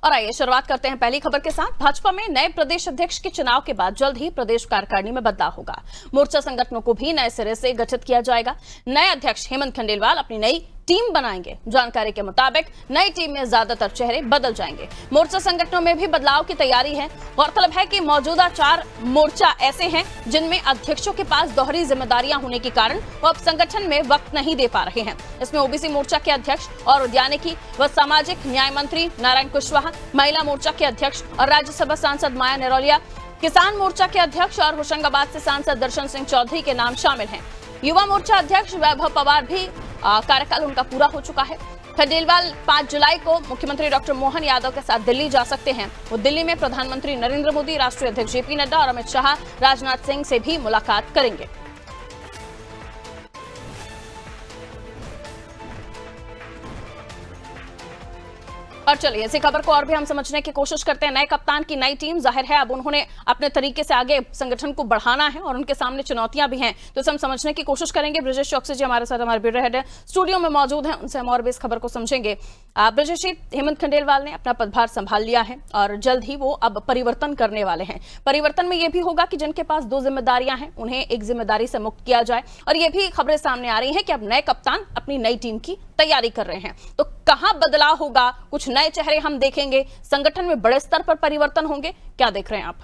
और आइए शुरुआत करते हैं पहली खबर के साथ। भाजपा में नए प्रदेश अध्यक्ष के चुनाव के बाद जल्द ही प्रदेश कार्यकारिणी में बदलाव होगा। मोर्चा संगठनों को भी नए सिरे से गठित किया जाएगा। नए अध्यक्ष हेमंत खंडेलवाल अपनी नई टीम बनाएंगे। जानकारी के मुताबिक नई टीम में ज्यादातर चेहरे बदल जाएंगे। मोर्चा संगठनों में भी बदलाव की तैयारी है। गौरतलब है कि मौजूदा 4 मोर्चा ऐसे हैं जिनमें अध्यक्षों के पास दोहरी जिम्मेदारियां होने के कारण वो अब संगठन में वक्त नहीं दे पा रहे हैं। इसमें ओबीसी मोर्चा के अध्यक्ष और उद्यानिकी व सामाजिक न्याय मंत्री नारायण कुशवाहा, महिला मोर्चा के अध्यक्ष और राज्यसभा सांसद माया निरौलिया, किसान मोर्चा के अध्यक्ष और होशंगाबाद से सांसद दर्शन सिंह चौधरी के नाम शामिल हैं। युवा मोर्चा अध्यक्ष वैभव पवार भी कार्यकाल उनका पूरा हो चुका है। खंडेलवाल 5 जुलाई को मुख्यमंत्री डॉक्टर मोहन यादव के साथ दिल्ली जा सकते हैं। वो दिल्ली में प्रधानमंत्री नरेंद्र मोदी, राष्ट्रीय अध्यक्ष जेपी नड्डा और अमित शाह, राजनाथ सिंह से भी मुलाकात करेंगे। और चलिए इसी खबर को और भी हम समझने की कोशिश करते हैं। नए कप्तान की नई टीम, जाहिर है अब उन्होंने अपने तरीके से आगे संगठन को बढ़ाना है और उनके सामने चुनौतियां भी हैं, तो इसे हम समझने की कोशिश करेंगे। ब्रजेश चौकसी जी हमारे साथ हमारे ब्यूरो हेड स्टूडियो में मौजूद हैं, उनसे हम और भी इस खबर को समझेंगे। ब्रजेश जी, हेमंत खंडेलवाल ने अपना पदभार संभाल लिया है और जल्द ही वो अब परिवर्तन करने वाले हैं। परिवर्तन में यह भी होगा कि जिनके पास 2 जिम्मेदारियां हैं उन्हें एक जिम्मेदारी से मुक्त किया जाए, और ये भी खबरें सामने आ रही हैं कि अब नए कप्तान अपनी नई टीम की तैयारी कर रहे हैं। तो कहां बदलाव होगा, कुछ नए चेहरे हम देखेंगे, संगठन में बड़े स्तर पर परिवर्तन होंगे, क्या देख रहे हैं आप?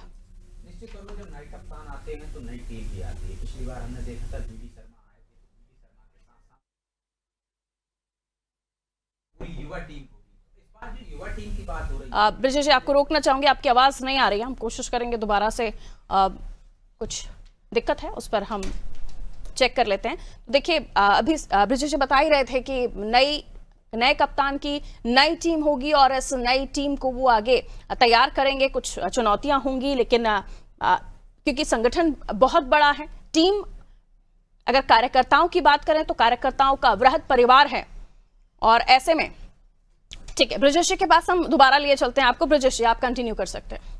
निश्चित तौर पर जब नए कप्तान आते हैं तो नई टीम भी आती है। पिछली बार हमने देखा था बीडी शर्मा आए थे, बीडी शर्मा के साथ पूरी युवा टीम होगी। इस बार जो युवा टीम की बात हो रही है, ब्रजेश जी आपको रोकना चाहूंगी, आपकी आवाज नहीं आ रही है, हम कोशिश करेंगे दोबारा से। कुछ दिक्कत है उस पर हम चेक कर लेते हैं। देखिए अभी ब्रजेश जी बता ही रहे थे कि नए कप्तान की नई टीम होगी और इस नई टीम को वो आगे तैयार करेंगे। कुछ चुनौतियां होंगी, लेकिन क्योंकि संगठन बहुत बड़ा है, टीम अगर कार्यकर्ताओं की बात करें तो कार्यकर्ताओं का वृहद परिवार है, और ऐसे में ठीक है ब्रजेश जी के पास हम दोबारा लिए चलते हैं आपको। ब्रजेश जी आप कंटिन्यू कर सकते हैं।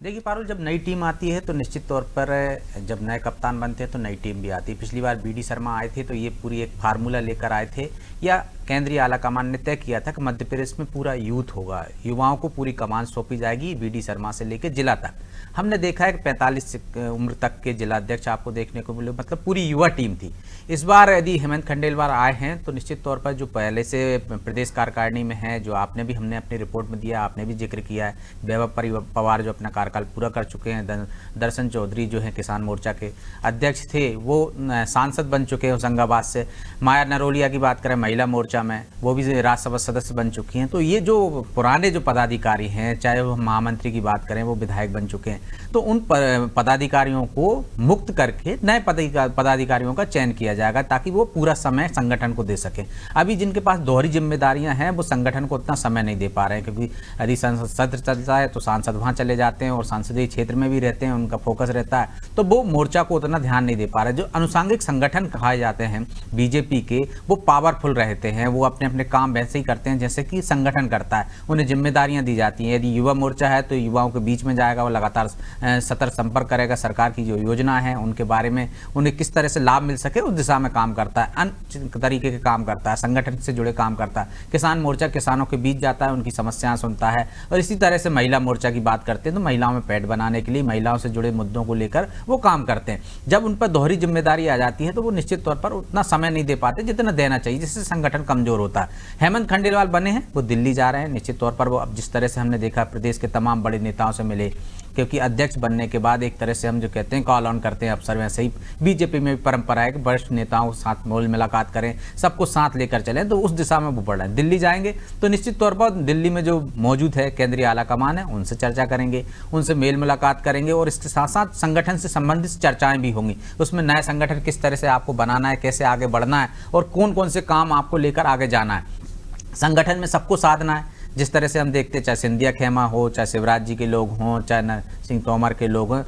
देखिए पारुल, जब नई टीम आती है तो निश्चित तौर पर जब नए कप्तान बनते हैं तो नई टीम भी आती है। पिछली बार बीडी शर्मा आए थे तो ये पूरी एक फार्मूला लेकर आए थे, या केंद्रीय आला कमान ने तय किया था कि मध्य प्रदेश में पूरा यूथ होगा, युवाओं को पूरी कमान सौंपी जाएगी बीडी शर्मा से लेकर जिला तक। हमने देखा है कि 45 उम्र तक के जिला अध्यक्ष आपको देखने को मिले, मतलब पूरी युवा टीम थी। इस बार यदि हेमंत खंडेलवाल आए हैं तो निश्चित तौर पर जो पहले से प्रदेश कार्यकारिणी में है, जो हमने अपनी रिपोर्ट में दिया, आपने भी जिक्र किया है, वैभव पवार जो अपना कार्यकाल पूरा कर चुके हैं, दर्शन चौधरी जो है किसान मोर्चा के अध्यक्ष थे, वो सांसद बन चुके हैं होशंगाबाद से। माया निरौलिया की बात करें महिला मोर्चा में, वो भी राज्यसभा सदस्य बन चुकी हैं। तो ये जो पुराने जो पदाधिकारी हैं, चाहे वो महामंत्री की बात करें, वो विधायक बन चुके हैं, तो उन पदाधिकारियों को मुक्त करके नए पदाधिकारियों का चयन किया जाएगा ताकि वो पूरा समय संगठन को दे सके। अभी जिनके पास दोहरी जिम्मेदारियां हैं वो संगठन को उतना समय नहीं दे पा रहे हैं, क्योंकि यदि संसद सत्र चलता है तो सांसद वहां चले जाते हैं और संसदीय क्षेत्र में भी रहते हैं, उनका फोकस रहता है, तो वो मोर्चा को उतना ध्यान नहीं दे पा रहे। जो अनुसांगिक संगठन कहा जाते हैं बीजेपी के, वो पावरफुल रहते हैं, वो अपने अपने काम वैसे ही करते हैं जैसे कि संगठन करता है, उन्हें जिम्मेदारियां दी जाती हैं। यदि युवा मोर्चा है तो युवाओं के बीच में जाएगा, वो लगातार सतर्क संपर्क करेगा, सरकार की जो योजना है उनके बारे में उन्हें किस तरह से लाभ मिल सके उस दिशा में काम करता है, अन्य तरीके के काम करता है, संगठन से जुड़े काम करता है। किसान मोर्चा किसानों के बीच जाता है, उनकी समस्याएं सुनता है, और इसी तरह से महिला मोर्चा की बात करते हैं तो महिलाओं में पैड बनाने के लिए, महिलाओं से जुड़े मुद्दों को लेकर वो काम करते हैं। जब उन पर दोहरी जिम्मेदारी आ जाती है तो वो निश्चित तौर पर उतना समय नहीं दे पाते जितना देना चाहिए, जिससे संगठन कमजोर होता है। हेमंत खंडेलवाल बने हैं, वो दिल्ली जा रहे हैं। निश्चित तौर पर वो अब जिस तरह से हमने देखा प्रदेश के तमाम बड़े नेताओं से मिले, क्योंकि अध्यक्ष बनने के बाद एक तरह से हम जो कहते हैं कॉल ऑन करते हैं अफसर, वैसे ही बीजेपी में भी परंपरा है कि वरिष्ठ नेताओं के साथ मोल मुलाकात करें, सबको साथ लेकर चलें, तो उस दिशा में वो बढ़ रहे हैं। दिल्ली जाएंगे तो निश्चित तौर पर दिल्ली में जो मौजूद है केंद्रीय आला कमान है, उनसे चर्चा करेंगे, उनसे मेल मुलाकात करेंगे, और इसके साथ साथ संगठन से संबंधित चर्चाएं भी होंगी। उसमें नया संगठन किस तरह से आपको बनाना है, कैसे आगे बढ़ना है, और कौन कौन से काम आपको लेकर आगे जाना है। संगठन में सबको साधना है, जिस तरह से हम देखते हैं, चाहे सिंधिया खेमा हो, चाहे शिवराज जी के लोग हों, चाहे नर सिंह तोमर के लोग हों,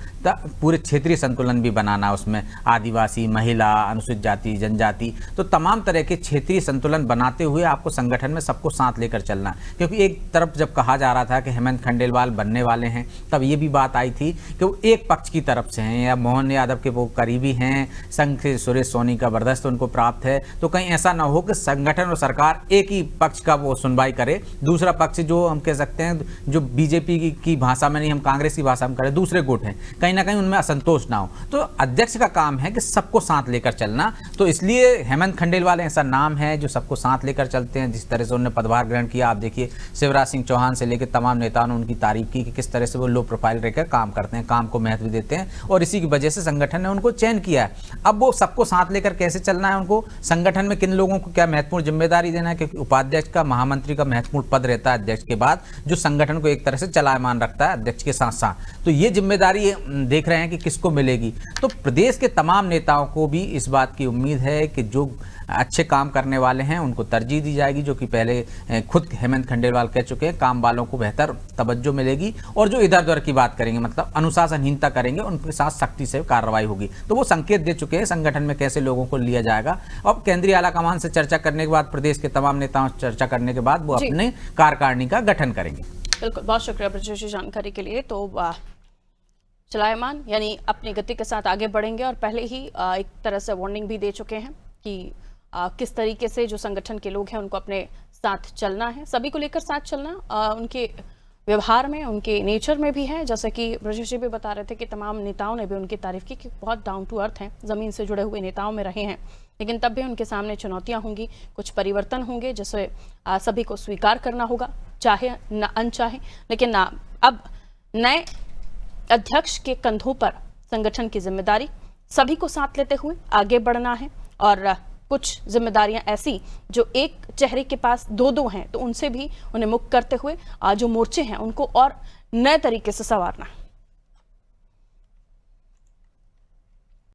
पूरे क्षेत्रीय संतुलन भी बनाना, उसमें आदिवासी, महिला, अनुसूचित जाति, जनजाति, तो तमाम तरह के क्षेत्रीय संतुलन बनाते हुए आपको संगठन में सबको साथ लेकर चलना। क्योंकि एक तरफ जब कहा जा रहा था कि हेमंत खंडेलवाल बनने वाले हैं, तब ये भी बात आई थी कि वो एक पक्ष की तरफ से हैं, या मोहन यादव के वो करीबी हैं, संघ से सुरेश सोनी का बर्दाश्त उनको प्राप्त है, तो कहीं ऐसा ना हो कि संगठन और सरकार एक ही पक्ष का वो सुनवाई करे, दूसरा दूसरा पक्ष जो हम कह सकते हैं जो बीजेपी की भाषा में नहीं, हम कांग्रेस की भाषा में करें, दूसरे गुट हैं, कहीं ना कहीं उनमें असंतोष ना हो। तो अध्यक्ष का काम है कि सबको साथ लेकर चलना। तो इसलिए हेमंत खंडेलवाल ऐसा नाम है जो सबको साथ लेकर चलते हैं। जिस तरह से उन्होंने पदभार ग्रहण किया, आप देखिए शिवराज सिंह चौहान से लेकर तमाम नेताओं ने उनकी तारीफ की कि किस तरह से वो लो प्रोफाइल रहकर काम करते हैं, काम को महत्व देते हैं, और इसी की वजह से संगठन ने उनको चयन किया है। अब वो सबको साथ लेकर कैसे चलना है, उनको संगठन में किन लोगों को क्या महत्वपूर्ण जिम्मेदारी देना है, क्योंकि उपाध्यक्ष का, महामंत्री का महत्वपूर्ण पद रहता है अध्यक्ष के बाद, जो संगठन को एक तरह से चलायमान रखता है अध्यक्ष के साथ साथ। तो ये जिम्मेदारी देख रहे हैं कि किसको मिलेगी। तो प्रदेश के तमाम नेताओं को भी इस बात की उम्मीद है कि जो अच्छे काम करने वाले हैं उनको तरजीह दी जाएगी, जो कि पहले खुद हेमंत खंडेलवाल कह चुके हैं। काम वालों को बेहतर तवज्जो मिलेगी, और जो इधर उधर की बात करेंगे, मतलब अनुशासनहीनता करेंगे, उनके साथ सख्ती से कार्रवाई होगी। तो वो संकेत दे चुके हैं संगठन में कैसे लोगों को लिया जाएगा। अब केंद्रीय आलाकमान से चर्चा करने के बाद, प्रदेश के तमाम नेताओं से चर्चा करने के बाद वो अपने कार्यकारिणी का गठन करेंगे। बिल्कुल, बहुत शुक्रिया ब्रजेश जानकारी के लिए। तो चलायमान यानी अपनी गति के साथ आगे बढ़ेंगे, और पहले ही एक तरह से वार्निंग भी दे चुके हैं कि किस तरीके से जो संगठन के लोग हैं उनको अपने साथ चलना है, सभी को लेकर साथ चलना उनके व्यवहार में, उनके नेचर में भी है। जैसे कि ब्रजेश जी भी बता रहे थे कि तमाम नेताओं ने भी उनकी तारीफ की कि बहुत डाउन टू अर्थ हैं, ज़मीन से जुड़े हुए नेताओं में रहे हैं, लेकिन तब भी उनके सामने चुनौतियां होंगी, कुछ परिवर्तन होंगे जिसे सभी को स्वीकार करना होगा, चाहे न अनचाहे। लेकिन अब नए अध्यक्ष के कंधों पर संगठन की जिम्मेदारी, सभी को साथ लेते हुए आगे बढ़ना है, और कुछ जिम्मेदारियां ऐसी जो एक चेहरे के पास दो दो हैं, तो उनसे भी उन्हें मुक्त करते हुए जो मोर्चे हैं उनको और नए तरीके से संवारना है।